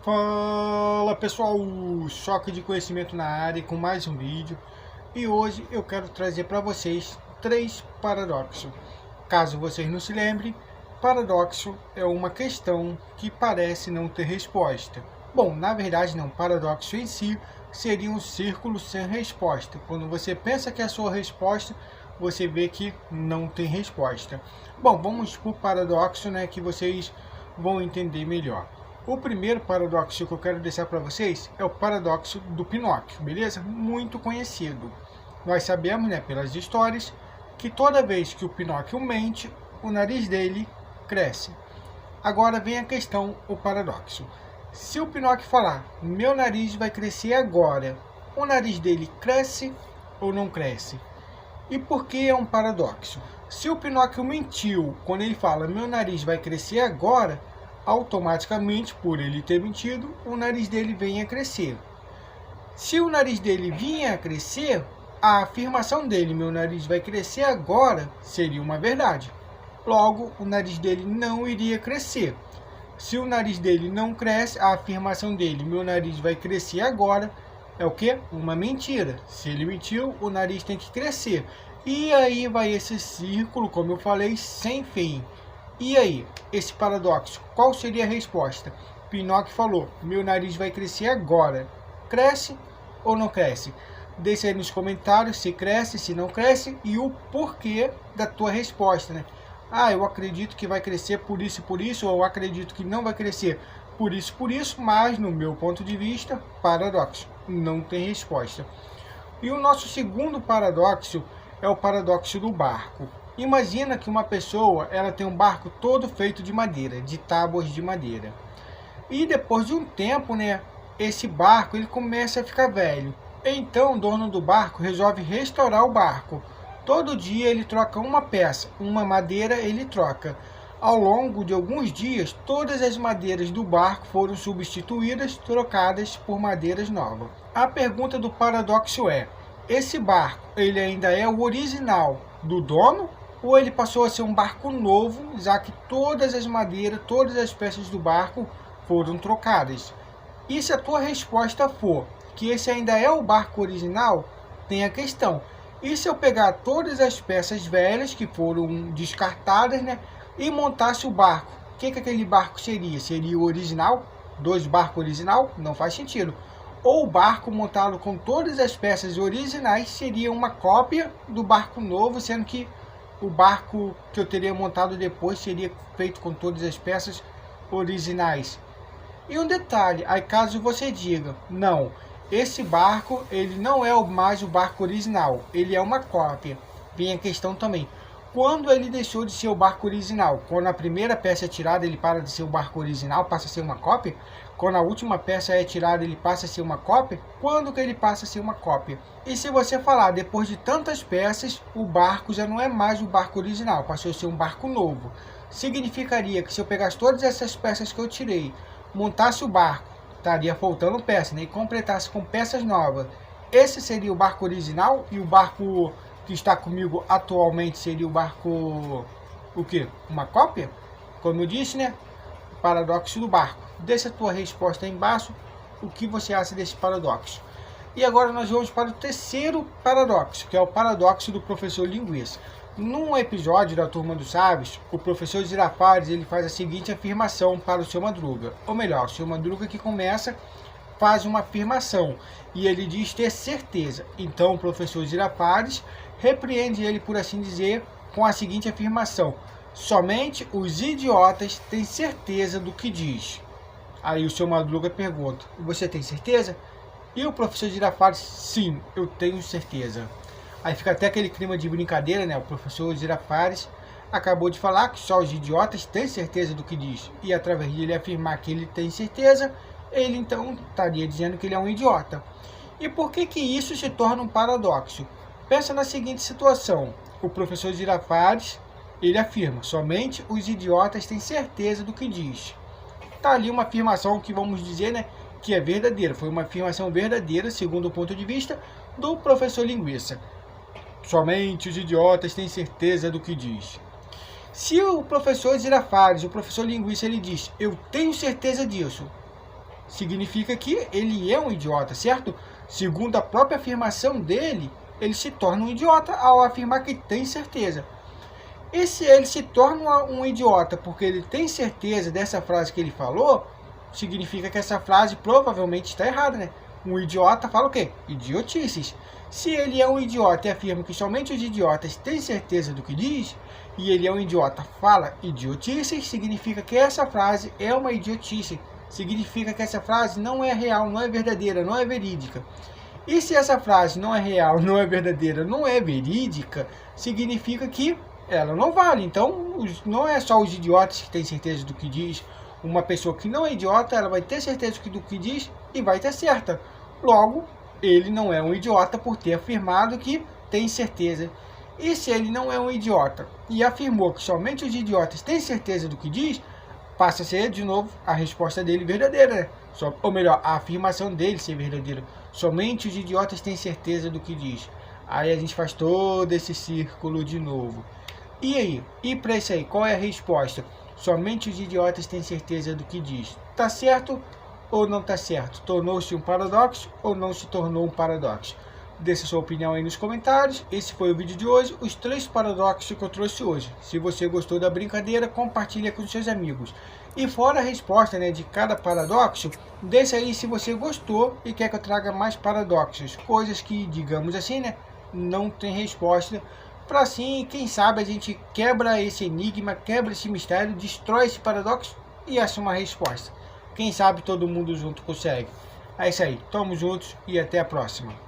Fala pessoal, choque de conhecimento na área com mais um vídeo. E hoje eu quero trazer para vocês 3 paradoxos. Caso vocês não se lembrem, paradoxo é uma questão que parece não ter resposta. Bom, na verdade não, paradoxo em si seria um círculo sem resposta. Quando você pensa que é a sua resposta, você vê que não tem resposta. Bom, vamos para o paradoxo, que vocês vão entender melhor. O primeiro paradoxo que eu quero deixar para vocês é o paradoxo do Pinóquio, beleza? Muito conhecido. Nós sabemos, pelas histórias, que toda vez que o Pinóquio mente, o nariz dele cresce. Agora vem a questão, o paradoxo. Se o Pinóquio falar, meu nariz vai crescer agora, o nariz dele cresce ou não cresce? E por que é um paradoxo? Se o Pinóquio mentiu quando ele fala, meu nariz vai crescer agora, automaticamente, por ele ter mentido, o nariz dele vem a crescer. Se o nariz dele vinha a crescer, a afirmação dele, meu nariz vai crescer agora, seria uma verdade. Logo, o nariz dele não iria crescer. Se o nariz dele não cresce, a afirmação dele, meu nariz vai crescer agora, é o quê? Uma mentira. Se ele mentiu, o nariz tem que crescer. E aí vai esse círculo, como eu falei, sem fim. E aí, esse paradoxo, qual seria a resposta? Pinóquio falou, meu nariz vai crescer agora. Cresce ou não cresce? Deixa aí nos comentários se cresce, se não cresce e o porquê da tua resposta, Ah, eu acredito que vai crescer por isso, ou eu acredito que não vai crescer por isso, mas no meu ponto de vista, paradoxo, não tem resposta. E o nosso segundo paradoxo é o paradoxo do barco. Imagina que uma pessoa, ela tem um barco todo feito de madeira, de tábuas de madeira. E depois de um tempo, esse barco ele começa a ficar velho. Então o dono do barco resolve restaurar o barco. Todo dia ele troca uma peça, uma madeira ele troca. Ao longo de alguns dias, todas as madeiras do barco foram substituídas, trocadas por madeiras novas. A pergunta do paradoxo é, esse barco, ele ainda é o original do dono? Ou ele passou a ser um barco novo, já que todas as madeiras, todas as peças do barco foram trocadas? E se a tua resposta for que esse ainda é o barco original, tem a questão. E se eu pegar todas as peças velhas que foram descartadas, e montasse o barco? O que aquele barco seria? Seria o original? 2 barcos original? Não faz sentido. Ou o barco montado com todas as peças originais seria uma cópia do barco novo, sendo que o barco que eu teria montado depois seria feito com todas as peças originais. E um detalhe, aí caso você diga, não, esse barco ele não é mais o barco original, ele é uma cópia. Vem a questão também, quando ele deixou de ser o barco original? Quando a primeira peça é tirada, ele para de ser o barco original, passa a ser uma cópia? Quando a última peça é tirada, ele passa a ser uma cópia? Quando que ele passa a ser uma cópia? E se você falar, depois de tantas peças, o barco já não é mais o barco original, passou a ser um barco novo. Significaria que se eu pegasse todas essas peças que eu tirei, montasse o barco, estaria faltando peça, e completasse com peças novas. Esse seria o barco original e o barco que está comigo atualmente seria o barco, o quê? Uma cópia? Como eu disse, paradoxo do barco. Deixa a tua resposta aí embaixo, o que você acha desse paradoxo. E agora nós vamos para o terceiro paradoxo, que é o paradoxo do professor Linguiça. Num episódio da Turma dos Sábios, o professor Girafales ele faz a seguinte afirmação para o seu Madruga. Ou melhor, o seu Madruga que faz uma afirmação e ele diz ter certeza. Então o professor Girafales repreende ele, por assim dizer, com a seguinte afirmação: somente os idiotas têm certeza do que diz. Aí o seu Madruga pergunta, você tem certeza? E o professor Girafales, sim, eu tenho certeza. Aí fica até aquele clima de brincadeira, O professor Girafales acabou de falar que só os idiotas têm certeza do que diz. E através de ele afirmar que ele tem certeza, ele então estaria dizendo que ele é um idiota. E por que isso se torna um paradoxo? Pensa na seguinte situação. O professor Girafales, ele afirma, somente os idiotas têm certeza do que diz. Está ali uma afirmação que vamos dizer, que é verdadeira. Foi uma afirmação verdadeira, segundo o ponto de vista do professor Linguiça. Somente os idiotas têm certeza do que diz. Se o professor Girafales, o professor Linguiça, ele diz, eu tenho certeza disso, significa que ele é um idiota, certo? Segundo a própria afirmação dele, ele se torna um idiota ao afirmar que tem certeza. E se ele se torna um idiota porque ele tem certeza dessa frase que ele falou, significa que essa frase provavelmente está errada, né? Um idiota fala o quê? Idiotices. Se ele é um idiota e afirma que somente os idiotas têm certeza do que diz, e ele é um idiota, fala idiotices, significa que essa frase é uma idiotice. Significa que essa frase não é real, não é verdadeira, não é verídica. E se essa frase não é real, não é verdadeira, não é verídica, significa que ela não vale. Então, não é só os idiotas que têm certeza do que diz. Uma pessoa que não é idiota, ela vai ter certeza do que diz e vai ter certa. Logo, ele não é um idiota por ter afirmado que tem certeza. E se ele não é um idiota e afirmou que somente os idiotas têm certeza do que diz, passa a ser, de novo, a resposta dele verdadeira, né? Ou melhor, a afirmação dele ser verdadeira. Somente os idiotas têm certeza do que diz. Aí a gente faz todo esse círculo de novo. E aí? E para isso aí, qual é a resposta? Somente os idiotas têm certeza do que diz. Tá certo ou não tá certo? Tornou-se um paradoxo ou não se tornou um paradoxo? Deixe sua opinião aí nos comentários. Esse foi o vídeo de hoje, os 3 paradoxos que eu trouxe hoje. Se você gostou da brincadeira, compartilhe com seus amigos. E fora a resposta, né, de cada paradoxo, deixa aí se você gostou e quer que eu traga mais paradoxos. Coisas que, digamos assim, né, não tem resposta. Para assim, quem sabe a gente quebra esse enigma, quebra esse mistério, destrói esse paradoxo e acha uma resposta. Quem sabe todo mundo junto consegue. É isso aí, tamo juntos e até a próxima.